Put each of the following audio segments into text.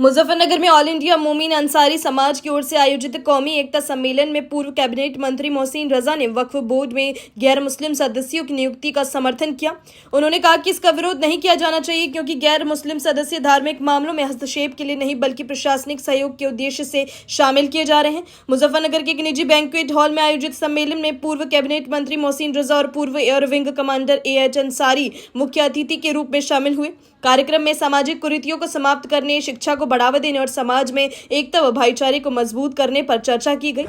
मुजफ्फरनगर में all India मोमिन अंसारी समाज की ओर से आयोजित कौमी एकता सम्मेलन में पूर्व कैबिनेट मंत्री मोहसिन रजा ने वक्फ बोर्ड में गैर मुस्लिम सदस्यों की नियुक्ति का समर्थन किया। उन्होंने कहा कि इसका विरोध नहीं किया जाना चाहिए क्योंकि गैर मुस्लिम सदस्य धार्मिक मामलों में हस्तक्षेप के लिए नहीं बल्कि प्रशासनिक सहयोग के उद्देश्य से शामिल किए जा रहे हैं। मुजफ्फरनगर के एक निजी बैंक्वेट हॉल में आयोजित सम्मेलन में पूर्व कैबिनेट मंत्री मोहसिन रजा और पूर्व air wing commander AH Ansari मुख्य अतिथि के रूप में शामिल हुए। कार्यक्रम में सामाजिक कुरीतियों को समाप्त करने, शिक्षा को बढ़ावा देने और समाज में एकता व भाईचारे को मजबूत करने पर चर्चा की गई।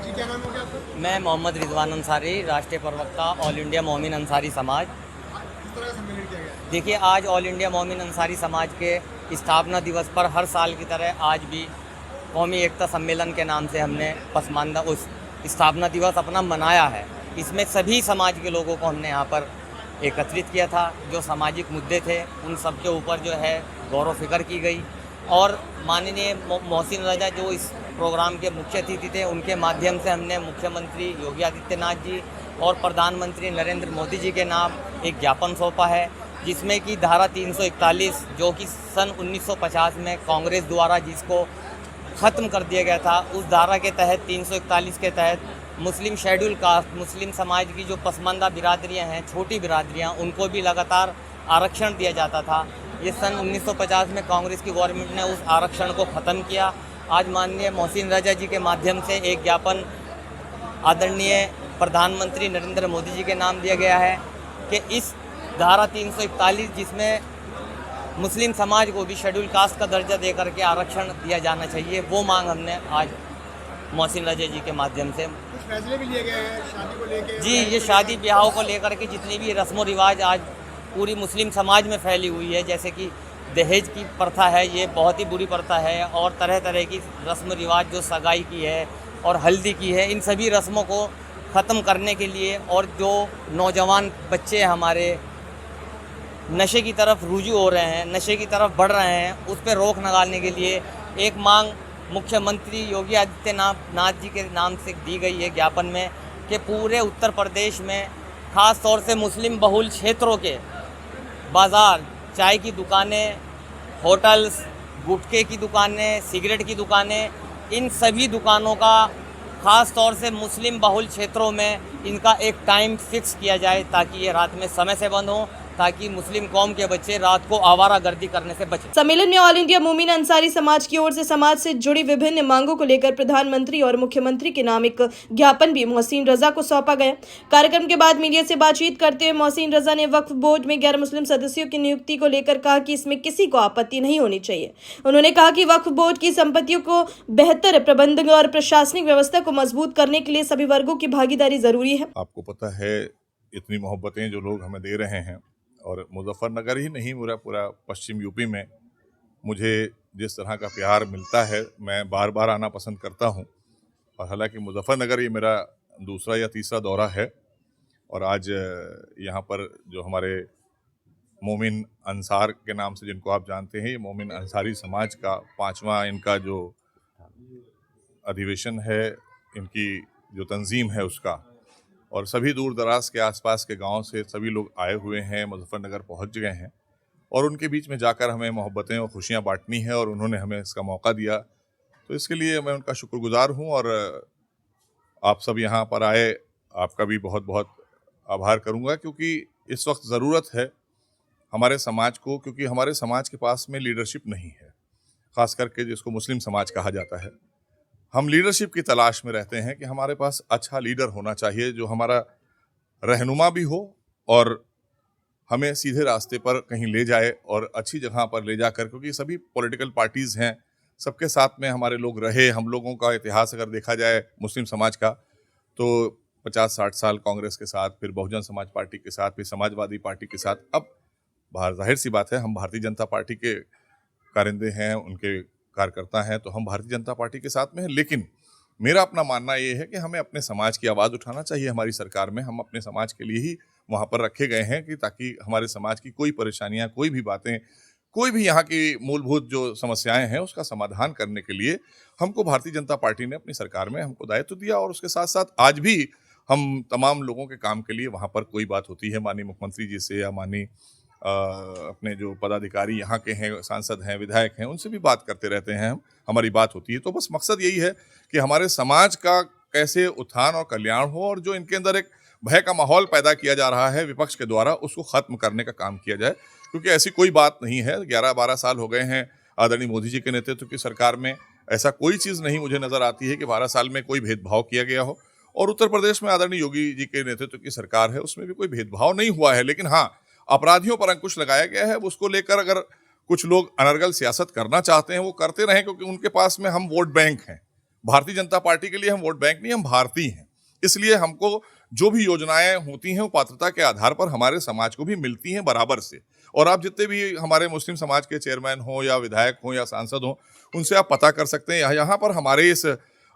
मैं मोहम्मद रिजवान अंसारी, राष्ट्रीय प्रवक्ता ऑल इंडिया मोमिन अंसारी समाज। देखिए, आज ऑल इंडिया मोमिन अंसारी समाज के स्थापना दिवस पर हर साल की तरह आज भी कौमी एकता सम्मेलन के नाम से हमने पसमानदा उस स्थापना दिवस अपना मनाया है। इसमें सभी समाज के लोगों को हमने यहाँ पर एकत्रित किया था। जो सामाजिक मुद्दे थे उन सब के ऊपर जो है गौर फिक्र की गई और माननीय मोहसिन रजा जो इस प्रोग्राम के मुख्य अतिथि थे, उनके माध्यम से हमने मुख्यमंत्री योगी आदित्यनाथ जी और प्रधानमंत्री नरेंद्र मोदी जी के नाम एक ज्ञापन सौंपा है, जिसमें कि धारा 341 जो कि सन 1950 में कांग्रेस द्वारा जिसको ख़त्म कर दिया गया था, उस धारा के तहत 341 के तहत मुस्लिम शेड्यूल कास्ट, मुस्लिम समाज की जो पसमानदा बिरादरियां हैं, छोटी बिरादरियां, उनको भी लगातार आरक्षण दिया जाता था। ये सन 1950 में कांग्रेस की गवर्नमेंट ने उस आरक्षण को ख़त्म किया। आज माननीय मोहसिन रजा जी के माध्यम से एक ज्ञापन आदरणीय प्रधानमंत्री नरेंद्र मोदी जी के नाम दिया गया है कि इस धारा 341 जिसमें मुस्लिम समाज को भी शेड्यूल कास्ट का दर्जा दे करके आरक्षण दिया जाना चाहिए, वो मांग हमने आज मोहसिन रजा जी के माध्यम से कुछ फैसले भी लिए गए हैं शादी को लेकर। जी, ये शादी ब्याहों को लेकर के जितनी भी रस्म व रिवाज आज पूरी मुस्लिम समाज में फैली हुई है, जैसे कि दहेज की प्रथा है, ये बहुत ही बुरी प्रथा है, और तरह तरह की रस्म रिवाज जो सगाई की है और हल्दी की है, इन सभी रस्मों को ख़त्म करने के लिए और जो नौजवान बच्चे हमारे नशे की तरफ रुजू हो रहे हैं, नशे की तरफ बढ़ रहे हैं, उस पर रोक लगाने के लिए एक मांग मुख्यमंत्री योगी आदित्यनाथ जी के नाम से दी गई है ज्ञापन में कि पूरे उत्तर प्रदेश में ख़ास तौर से मुस्लिम बहुल क्षेत्रों के बाज़ार, चाय की दुकानें, होटल्स, गुटखे की दुकानें, सिगरेट की दुकानें, इन सभी दुकानों का ख़ास तौर से मुस्लिम बहुल क्षेत्रों में इनका एक टाइम फिक्स किया जाए ताकि ये रात में समय से बंद हो, ताकि मुस्लिम कौम के बच्चे रात को आवारागर्दी करने से बचें। सम्मेलन में ऑल इंडिया मोमिन अंसारी समाज की ओर से समाज से जुड़ी विभिन्न मांगों को लेकर प्रधानमंत्री और मुख्यमंत्री के नाम एक ज्ञापन भी मोहसिन रजा को सौंपा गया। कार्यक्रम के बाद मीडिया से बातचीत करते हुए मोहसिन रजा ने वक्फ बोर्ड में गैर मुस्लिम सदस्यों की नियुक्ति को लेकर कहा कि इसमें किसी को आपत्ति नहीं होनी चाहिए। उन्होंने कहा कि वक्फ बोर्ड की संपत्तियों को बेहतर प्रबंधन और प्रशासनिक व्यवस्था को मजबूत करने के लिए सभी वर्गों की भागीदारी जरूरी है। आपको पता है, इतनी मोहब्बतें जो लोग हमें दे रहे हैं, और मुजफ्फरनगर ही नहीं, पूरा पश्चिम यूपी में मुझे जिस तरह का प्यार मिलता है, मैं बार बार आना पसंद करता हूं। और हालांकि मुजफ्फरनगर ये मेरा दूसरा या तीसरा दौरा है, और आज यहाँ पर जो हमारे मोमिन अंसार के नाम से जिनको आप जानते हैं, ये मोमिन अंसारी समाज का 5वां इनका जो अधिवेशन है, इनकी जो तंजीम है उसका, और सभी दूर दराज के आसपास के गांव से सभी लोग आए हुए हैं, मुजफ्फरनगर पहुंच गए हैं, और उनके बीच में जाकर हमें मोहब्बतें और खुशियां बांटनी है, और उन्होंने हमें इसका मौका दिया, तो इसके लिए मैं उनका शुक्रगुजार हूं। और आप सब यहाँ पर आए, आपका भी बहुत बहुत आभार करूँगा, क्योंकि इस वक्त ज़रूरत है हमारे समाज को, क्योंकि हमारे समाज के पास में लीडरशिप नहीं है, ख़ास करके जिसको मुस्लिम समाज कहा जाता है। हम लीडरशिप की तलाश में रहते हैं कि हमारे पास अच्छा लीडर होना चाहिए जो हमारा रहनुमा भी हो और हमें सीधे रास्ते पर कहीं ले जाए और अच्छी जगह पर ले जाकर, क्योंकि सभी पॉलिटिकल पार्टीज़ हैं, सबके साथ में हमारे लोग रहे। हम लोगों का इतिहास अगर देखा जाए मुस्लिम समाज का, तो 50-60 साल कांग्रेस के साथ, फिर बहुजन समाज पार्टी के साथ, फिर समाजवादी पार्टी के साथ। अब बाहर जाहिर सी बात है, हम भारतीय जनता पार्टी के कारिंदे हैं, उनके कार्यकर्ता हैं, तो हम भारतीय जनता पार्टी के साथ में हैं। लेकिन मेरा अपना मानना ये है कि हमें अपने समाज की आवाज़ उठाना चाहिए। हमारी सरकार में हम अपने समाज के लिए ही वहाँ पर रखे गए हैं कि ताकि हमारे समाज की कोई परेशानियाँ, कोई भी बातें, कोई भी यहाँ की मूलभूत जो समस्याएं हैं उसका समाधान करने के लिए हमको भारतीय जनता पार्टी ने अपनी सरकार में हमको दायित्व दिया। और उसके साथ साथ आज भी हम तमाम लोगों के काम के लिए वहाँ पर कोई बात होती है माननीय मुख्यमंत्री जी से या माननीय अपने जो पदाधिकारी यहाँ के हैं, सांसद हैं, विधायक हैं, उनसे भी बात करते रहते हैं हम, हमारी बात होती है। तो बस मकसद यही है कि हमारे समाज का कैसे उत्थान और कल्याण हो, और जो इनके अंदर एक भय का माहौल पैदा किया जा रहा है विपक्ष के द्वारा, उसको खत्म करने का काम किया जाए। क्योंकि ऐसी कोई बात नहीं है, 11-12 साल हो गए हैं आदरणीय मोदी जी के नेतृत्व की सरकार में, ऐसा कोई चीज़ नहीं मुझे नज़र आती है कि 12 साल में कोई भेदभाव किया गया हो। और उत्तर प्रदेश में आदरणीय योगी जी के नेतृत्व की सरकार है, उसमें भी कोई भेदभाव नहीं हुआ है। लेकिन हाँ, अपराधियों पर अंकुश लगाया गया है। उसको लेकर अगर कुछ लोग अनर्गल सियासत करना चाहते हैं, वो करते रहें, क्योंकि उनके पास में हम वोट बैंक हैं। भारतीय जनता पार्टी के लिए हम वोट बैंक नहीं, हम भारतीय हैं। इसलिए हमको जो भी योजनाएं होती हैं वो पात्रता के आधार पर हमारे समाज को भी मिलती हैं बराबर से। और आप जितने भी हमारे मुस्लिम समाज के चेयरमैन हो या विधायक हो या सांसद हो, उनसे आप पता कर सकते हैं। यहाँ पर हमारे इस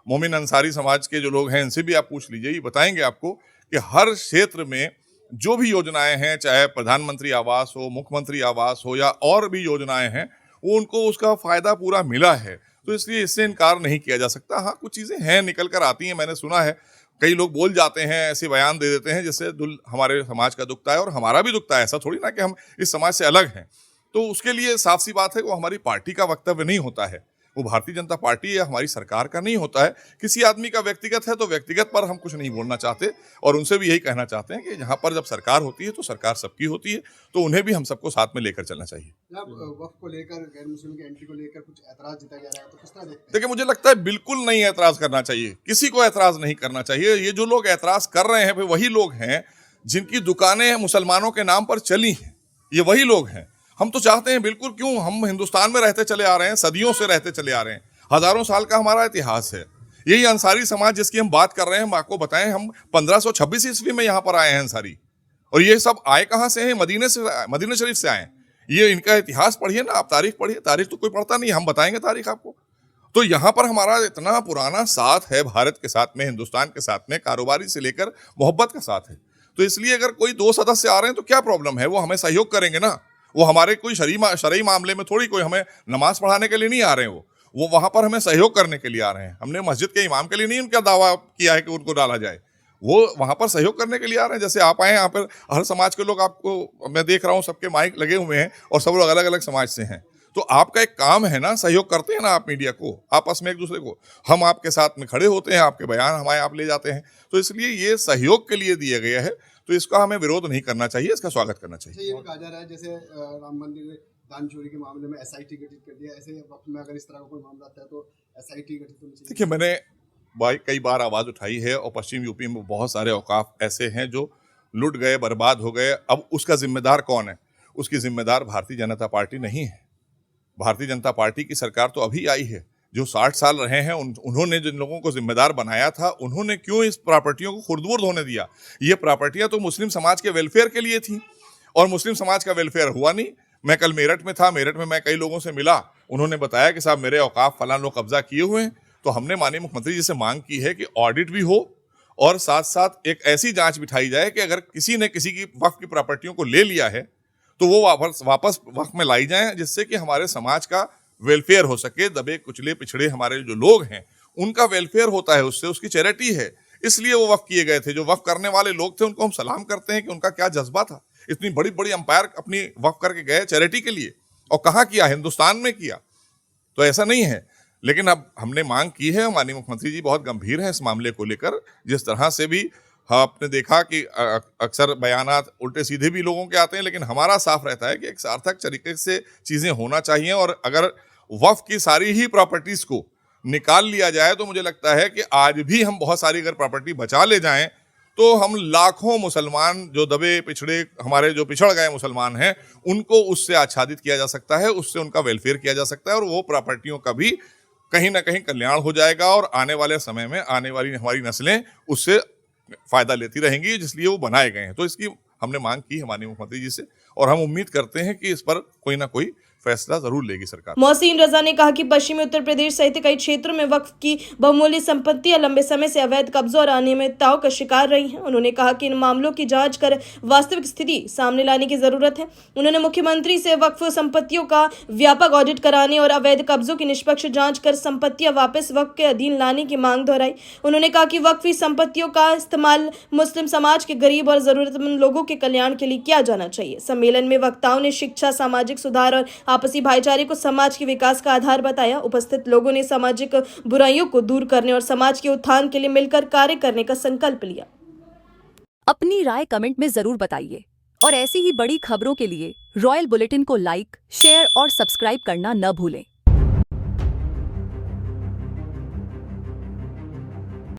मोमिन अंसारी समाज के जो लोग हैं, इनसे भी आप पूछ लीजिए, ये बताएंगे आपको कि हर क्षेत्र में जो भी योजनाएं हैं, चाहे प्रधानमंत्री आवास हो, मुख्यमंत्री आवास हो या और भी योजनाएं हैं, वो उनको उसका फायदा पूरा मिला है। तो इसलिए इससे इनकार नहीं किया जा सकता। हाँ, कुछ चीज़ें हैं निकल कर आती हैं, मैंने सुना है कई लोग बोल जाते हैं, ऐसे बयान दे देते हैं जिससे दिल हमारे समाज का दुखता है और हमारा भी दुखता है। ऐसा थोड़ी ना कि हम इस समाज से अलग हैं। तो उसके लिए साफ सी बात है, वो हमारी पार्टी का वक्तव्य नहीं होता है, वो भारतीय जनता पार्टी या हमारी सरकार का नहीं होता है। किसी आदमी का व्यक्तिगत है, तो व्यक्तिगत पर हम कुछ नहीं बोलना चाहते। और उनसे भी यही कहना चाहते हैं कि यहाँ पर जब सरकार होती है तो सरकार सबकी होती है, तो उन्हें भी हम सबको साथ में लेकर चलना चाहिए। वक्फ को लेकर, गैर मुस्लिम की एंट्री को लेकर कुछ ऐतराज जताया जा रहा है, तो किस तरह देखते हैं? देखिए, मुझे लगता है बिल्कुल नहीं ऐतराज करना चाहिए, किसी को ऐतराज नहीं करना चाहिए। ये जो लोग ऐतराज कर रहे हैं, वही लोग हैं जिनकी दुकानें मुसलमानों के नाम पर चली हैं। ये वही लोग हैं। हम तो चाहते हैं, बिल्कुल क्यों, हम हिंदुस्तान में रहते चले आ रहे हैं, सदियों से रहते चले आ रहे हैं, हजारों साल का हमारा इतिहास है। यही अंसारी समाज जिसकी हम बात कर रहे हैं, हम आपको बताएं, हम 1526 ईस्वी में यहाँ पर आए हैं अंसारी। और ये सब आए कहाँ से हैं? मदीने शरीफ से आए। ये इनका इतिहास पढ़िए ना आप, तारीख पढ़िए। तारीख तो कोई पढ़ता नहीं, हम बताएंगे तारीख आपको। तो यहाँ पर हमारा इतना पुराना साथ है भारत के साथ में, हिंदुस्तान के साथ में, कारोबारी से लेकर मोहब्बत का साथ है। तो इसलिए अगर कोई 2 सदस्य आ रहे हैं तो क्या प्रॉब्लम है? वो हमें सहयोग करेंगे ना। वो हमारे कोई शरई मामले में थोड़ी कोई हमें नमाज पढ़ाने के लिए नहीं आ रहे हैं। वो वहाँ पर हमें सहयोग करने के लिए आ रहे हैं। हमने मस्जिद के इमाम के लिए नहीं उनका दावा किया है कि उनको डाला जाए, वो वहाँ पर सहयोग करने के लिए आ रहे हैं। जैसे आप आए, यहाँ पर हर समाज के लोग, आपको मैं देख रहा हूँ सबके माइक लगे हुए हैं और सब लोग अलग अलग समाज से हैं। तो आपका एक काम है ना, सहयोग करते हैं ना आप मीडिया को, आपस में एक दूसरे को, हम आपके साथ में खड़े होते हैं, आपके बयान हमारे आप ले जाते हैं। तो इसलिए ये सहयोग के लिए दिया गया है, तो इसका हमें विरोध नहीं करना चाहिए, इसका स्वागत करना चाहिए। ये भी कहा जा रहा है जैसे राम मंदिर दान चोरी के मामले में SIT गठित कर दिया, ऐसे वक्त में अगर इस तरह का कोई मामला आता है तो SIT गठित होनी चाहिए। देखिए, मैंने कई बार आवाज़ उठाई है, और पश्चिम यूपी में बहुत सारे औकाफ ऐसे हैं जो लुट गए, बर्बाद हो गए। अब उसका जिम्मेदार कौन है? उसकी जिम्मेदार भारतीय जनता पार्टी नहीं है। भारतीय जनता पार्टी की सरकार तो अभी आई है। जो 60 साल रहे हैं, उन्होंने जिन लोगों को जिम्मेदार बनाया था, उन्होंने क्यों इस प्रॉपर्टियों को खुर्द-बुर्द होने दिया? ये प्रॉपर्टियां तो मुस्लिम समाज के वेलफेयर के लिए थी, और मुस्लिम समाज का वेलफेयर हुआ नहीं। मैं कल मेरठ में था, मेरठ में मैं कई लोगों से मिला, उन्होंने बताया कि साहब मेरे औकाफ फलां लोग कब्जा किए हुए हैं। तो हमने माननीय मुख्यमंत्री जी से मांग की है कि ऑडिट भी हो, और साथ साथ एक ऐसी जांच बिठाई जाए कि अगर किसी ने किसी की वक्फ की प्रॉपर्टियों को ले लिया है तो वो वापस वक्फ में लाई जाए, जिससे कि हमारे समाज का वेलफेयर हो सके। दबे कुचले पिछड़े हमारे जो लोग हैं, उनका वेलफेयर होता है उससे, उसकी चैरिटी है। इसलिए वो वक्फ किए गए थे। जो वक्फ करने वाले लोग थे, उनको हम सलाम करते हैं कि उनका क्या जज्बा था। इतनी बड़ी बड़ी अंपायर अपनी वक्फ करके गए चैरिटी के लिए, और कहाँ किया? हिंदुस्तान में किया। तो ऐसा नहीं है। लेकिन अब हमने मांग की है, माननीय मुख्यमंत्री जी बहुत गंभीर हैं इस मामले को लेकर। जिस तरह से भी आपने देखा कि अक्सर बयानात उल्टे सीधे भी लोगों के आते हैं, लेकिन हमारा साफ रहता है कि एक सार्थक तरीके से चीज़ें होना चाहिए। और अगर वक्फ की सारी ही प्रॉपर्टीज़ को निकाल लिया जाए, तो मुझे लगता है कि आज भी हम बहुत सारी अगर प्रॉपर्टी बचा ले जाएं, तो हम लाखों मुसलमान, जो दबे पिछड़े हमारे जो पिछड़ गए मुसलमान हैं, उनको उससे आच्छादित किया जा सकता है, उससे उनका वेलफेयर किया जा सकता है, और वो प्रॉपर्टियों का भी कहीं ना कहीं कल्याण हो जाएगा। और आने वाले समय में आने वाली हमारी नस्लें उससे फ़ायदा लेती रहेंगी, इसलिए वो बनाए गए हैं। तो इसकी हमने मांग की है माननीय मुख्यमंत्री जी से, और हम उम्मीद करते हैं कि इस पर कोई ना कोई फैसला जरूर लेगी सरकार। मोहसिन रजा ने कहा कि पश्चिमी उत्तर प्रदेश सहित कई क्षेत्रों में वक्फ की बहुमूल्य संपत्तियां लंबे समय से अवैध कब्जों और अनियमितताओं का शिकार रही हैं। उन्होंने कहा कि इन मामलों की जांच कर वास्तविक स्थिति सामने लाने की जरूरत है। उन्होंने मुख्यमंत्री से वक्फ संपत्तियों का व्यापक ऑडिट कराने और अवैध कब्जों की निष्पक्ष जांच कर संपत्तियां वापस वक्फ के अधीन लाने की मांग दोहराई। उन्होंने कहा कि वक्फी संपत्तियों का इस्तेमाल मुस्लिम समाज के गरीब और जरूरतमंद लोगों के कल्याण के लिए किया जाना चाहिए। सम्मेलन में वक्ताओं ने शिक्षा, सामाजिक सुधार और आपसी भाईचारे को समाज के विकास का आधार बताया। उपस्थित लोगों ने सामाजिक बुराइयों को दूर करने और समाज के उत्थान के लिए मिलकर कार्य करने का संकल्प लिया। अपनी राय कमेंट में जरूर बताइए और ऐसी ही बड़ी खबरों के लिए रॉयल बुलेटिन को लाइक, शेयर और सब्सक्राइब करना न भूलें।